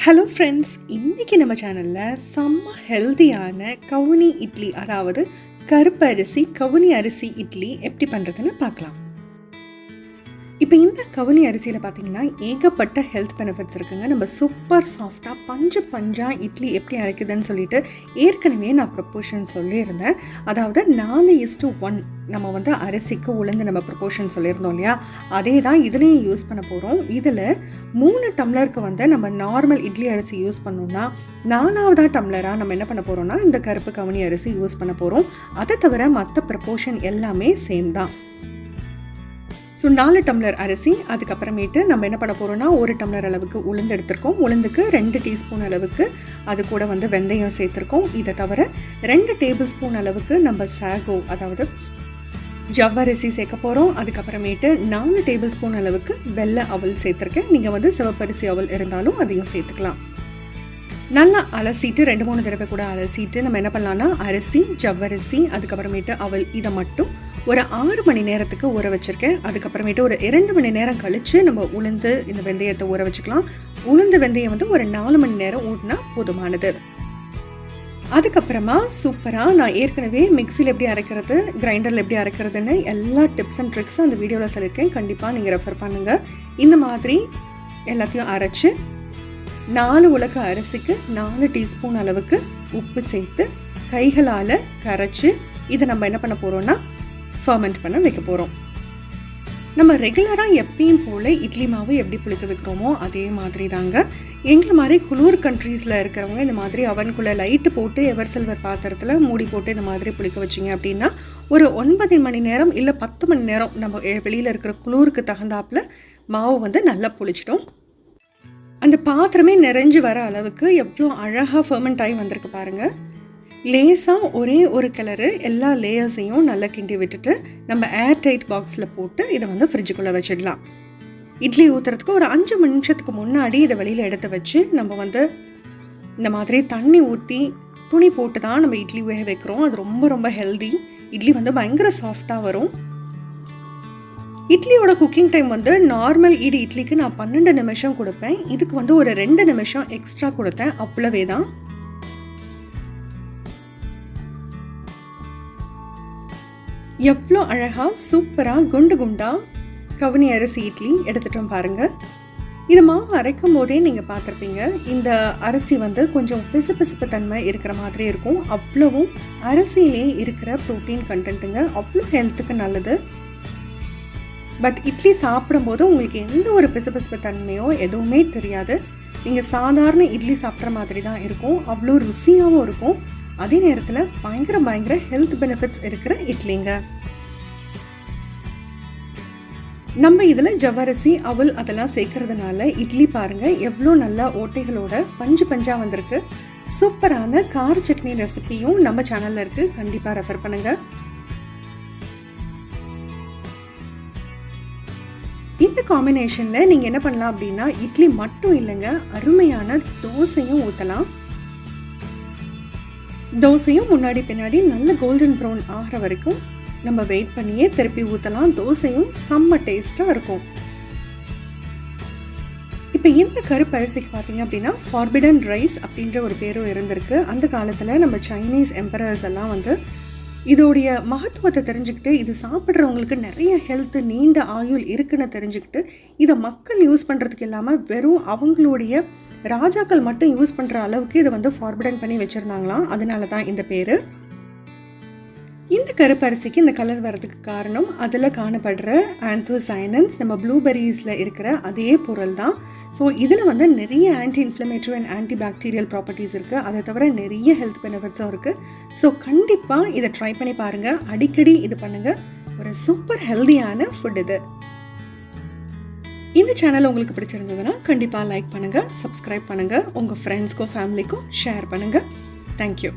Hello friends, இன்றைக்கி நம்ம சேனலில் செம்ம ஹெல்த்தியான கவுனி இட்லி, அதாவது கருப்பு அரிசி கவுனி அரிசி இட்லி எப்படி பண்ணுறதுன்னு பார்க்கலாம். இப்போ இந்த கவுனி அரிசியில் பார்த்திங்கன்னா ஏகப்பட்ட ஹெல்த் பெனிஃபிட்ஸ் இருக்குங்க. நம்ம சூப்பர் சாஃப்டாக பஞ்சாக இட்லி எப்படி அரைக்குதுன்னு சொல்லிட்டு ஏற்கனவே நான் ப்ரொப்போர்ஷன் சொல்லியிருந்தேன். அதாவது 4:1 நம்ம அரிசிக்கு உளுந்து நம்ம ப்ரொப்போர்ஷன் சொல்லியிருந்தோம் இல்லையா, அதே தான் இதுலேயும் யூஸ் பண்ண போகிறோம். இதில் 3 டம்ளருக்கு நம்ம நார்மல் இட்லி அரிசி யூஸ் பண்ணோம்னா 4வது டம்ளராக நம்ம என்ன பண்ண போகிறோம்னா இந்த கருப்பு கவுனி அரிசி யூஸ் பண்ண போகிறோம். அதை தவிர மற்ற ப்ரொப்போர்ஷன் எல்லாமே சேம் தான். ஸோ 4 டம்ளர் அரிசி, அதுக்கப்புறமேட்டு நம்ம என்ன பண்ண போகிறோம்னா 1 டம்ளர் அளவுக்கு உளுந்து எடுத்திருக்கோம். உளுந்துக்கு 2 டீஸ்பூன் அளவுக்கு அது கூட வெந்தயம் சேர்த்துருக்கோம். இதை தவிர 2 டேபிள் ஸ்பூன் அளவுக்கு நம்ம சாகோ, அதாவது ஜவ்வரிசி சேர்க்க போகிறோம். அதுக்கப்புறமேட்டு 4 டேபிள் ஸ்பூன் அளவுக்கு வெள்ளை அவல் சேர்த்துருக்கேன். நீங்கள் சிவப்பரிசி அவல் இருந்தாலும் அதையும் சேர்த்துக்கலாம். நல்லா அலசிட்டு 2-3 தடவை கூட அலசிட்டு நம்ம என்ன பண்ணலான்னா அரிசி, ஜவ்வரிசி, அதுக்கப்புறமேட்டு அவல் இதை மட்டும் ஒரு 6 மணி நேரத்துக்கு ஊற வச்சுருக்கேன். அதுக்கப்புறமேட்டு ஒரு 2 மணி நேரம் கழித்து நம்ம உளுந்து இந்த வெந்தயத்தை ஊற வச்சுக்கலாம். உளுந்து வெந்தயம் ஒரு 4 மணி நேரம் ஊறினா போதுமானது. அதுக்கப்புறமா சூப்பராக நான் ஏற்கனவே மிக்சியில் எப்படி அரைக்கிறது, கிரைண்டரில் எப்படி அரைக்கிறதுன்னு எல்லா டிப்ஸ் அண்ட் ட்ரிக்ஸும் அந்த வீடியோவில் சொல்லியிருக்கேன். கண்டிப்பாக நீங்கள் ரெஃபர் பண்ணுங்கள். இந்த மாதிரி எல்லாத்தையும் அரைச்சி 4 உலக்கு அரிசிக்கு 4 டீஸ்பூன் அளவுக்கு உப்பு சேர்த்து கைகளால் கரைச்சி இதை நம்ம என்ன பண்ண போகிறோம்னா ஃபர்மெண்ட் பண்ண வைக்க போகிறோம். நம்ம ரெகுலராக எப்பயும் போல் இட்லி மாவு எப்படி புளிக்க வைக்கிறோமோ அதே மாதிரி தாங்க. எங்களை மாதிரி குளிர் கண்ட்ரீஸில் இருக்கிறவங்க இந்த மாதிரி அவனுக்குள்ளே லைட்டு போட்டு எவர் சில்வர் பாத்திரத்தில் மூடி போட்டு இந்த மாதிரி புளிக்க வச்சிங்க அப்படின்னா ஒரு 9 மணி நேரம் இல்லை 10 மணி நேரம் நம்ம வெளியில் இருக்கிற குளிருக்கு தகுந்தாப்பில் மாவு நல்லா புளிச்சிடும். அந்த பாத்திரமே நிறைஞ்சு வர அளவுக்கு எவ்வளோ அழகாக ஃபர்மெண்ட் ஆகி வந்திருக்கு பாருங்கள். லேசாக ஒரே ஒரு கலரு எல்லா லேயர்ஸையும் நல்லா கிண்டி விட்டுட்டு நம்ம ஏர் டைட் பாக்ஸில் போட்டு இதை ஃப்ரிட்ஜுக்குள்ளே வச்சிடலாம். இட்லி ஊற்றுறதுக்கு ஒரு 5 நிமிஷத்துக்கு முன்னாடி இதை வெளியில் எடுத்து வச்சு நம்ம இந்த மாதிரி தண்ணி ஊற்றி துணி போட்டு தான் நம்ம இட்லி வேக வைக்கிறோம். அது ரொம்ப ரொம்ப ஹெல்தி. இட்லி பயங்கர சாஃப்டாக வரும். இட்லியோட குக்கிங் டைம் நார்மல் இட்லிக்கு நான் 12 நிமிஷம் கொடுப்பேன். இதுக்கு ஒரு 2 நிமிஷம் எக்ஸ்ட்ரா கொடுத்தேன், அவ்வளவே தான். எவ்வளோ அழகாக சூப்பராக குண்டு குண்டாக கவுனி அரிசி இட்லி எடுத்துட்டோம் பாருங்கள். இது மாவு அரைக்கும் போதே நீங்கள் பார்த்துருப்பீங்க, இந்த அரிசி கொஞ்சம் பிசுபிசுப்பு தன்மை இருக்கிற மாதிரி இருக்கும். அவ்வளவும் அரிசியிலே இருக்கிற ப்ரோட்டீன் கண்டென்ட்டுங்க, அவ்வளோ ஹெல்த்துக்கு நல்லது. பட் இட்லி சாப்பிடும்போது உங்களுக்கு எந்த ஒரு பிசுபிசுப்பு தன்மையோ எதுவுமே தெரியாது. நீங்கள் சாதாரண இட்லி சாப்பிட்ற மாதிரி தான் இருக்கும். அவ்வளோ ருசியாகவும் இருக்கும். அதே நேரத்தில் பயங்கர ஹெல்த் பெனிஃபிட்ஸ் இருக்கிற இட்லிங்க. நம்ம இதில் ஜவ்வரிசி அவல் அதெல்லாம் சேர்க்கறதுனால இட்லி பாருங்கள் எவ்வளோ நல்லா ஓட்டைகளோட பஞ்சாக வந்திருக்கு. சூப்பரான கார சட்னி ரெசிபியும் நம்ம சேனலில் இருக்குது, கண்டிப்பாக ரெஃபர் பண்ணுங்கள். இந்த காம்பினேஷனில் நீங்கள் என்ன பண்ணலாம் அப்படின்னா இட்லி மட்டும் இல்லைங்க, அருமையான தோசையும் ஊற்றலாம். தோசையும் முன்னாடி பின்னாடி நல்ல கோல்டன் ப்ரௌன் ஆகிற வரைக்கும் நம்ம வெயிட் பண்ணியே திருப்பி ஊற்றலாம். தோசையும் செம்ம டேஸ்ட்டாக இருக்கும். இப்போ இந்த கருப்பு அரிசிக்கு பார்த்தீங்க அப்படின்னா ஃபார்பிடன் ரைஸ் அப்படின்ற ஒரு பேரும் இருந்திருக்கு. அந்த காலத்தில் நம்ம சைனீஸ் எம்பரர்ஸ் எல்லாம் இதோடைய மகத்துவத்தை தெரிஞ்சுக்கிட்டு இது சாப்பிட்றவங்களுக்கு நிறைய ஹெல்த்து நீண்ட ஆயுள் இருக்குன்னு தெரிஞ்சுக்கிட்டு இதை மக்கள் யூஸ் பண்ணுறதுக்கு இல்லாமல் வெறும் அவங்களுடைய ராஜாக்கள் மட்டும் யூஸ் பண்ணுற அளவுக்கு இதை ஃபார்பிடன் பண்ணி வச்சுருந்தாங்களாம். அதனால தான் இந்த பேர். இந்த கருப்பு அரிசிக்கு இந்த கலர் வர்றதுக்கு காரணம் அதில் காணப்படுற ஆந்தோசைனன்ஸ், நம்ம ப்ளூபெரிஸில் இருக்கிற அதே பொருள் தான். ஸோ இதில் நிறைய anti inflammatory and anti bacterial properties இருக்குது. அதை தவிர நிறைய ஹெல்த் பெனிஃபிட்ஸும் இருக்குது. ஸோ கண்டிப்பாக இதை ட்ரை பண்ணி பாருங்கள், அடிக்கடி இது பண்ணுங்கள். ஒரு சூப்பர் ஹெல்தியான ஃபுட் இது. இந்த சேனல் உங்களுக்கு பிடிச்சிருந்ததுன்னா கண்டிப்பாக லைக் பண்ணுங்கள், சப்ஸ்கிரைப் பண்ணுங்கள், உங்கள் ஃப்ரெண்ட்ஸ்க்கும் ஃபேமிலிக்கும் ஷேர் பண்ணுங்கள். தேங்க்யூ.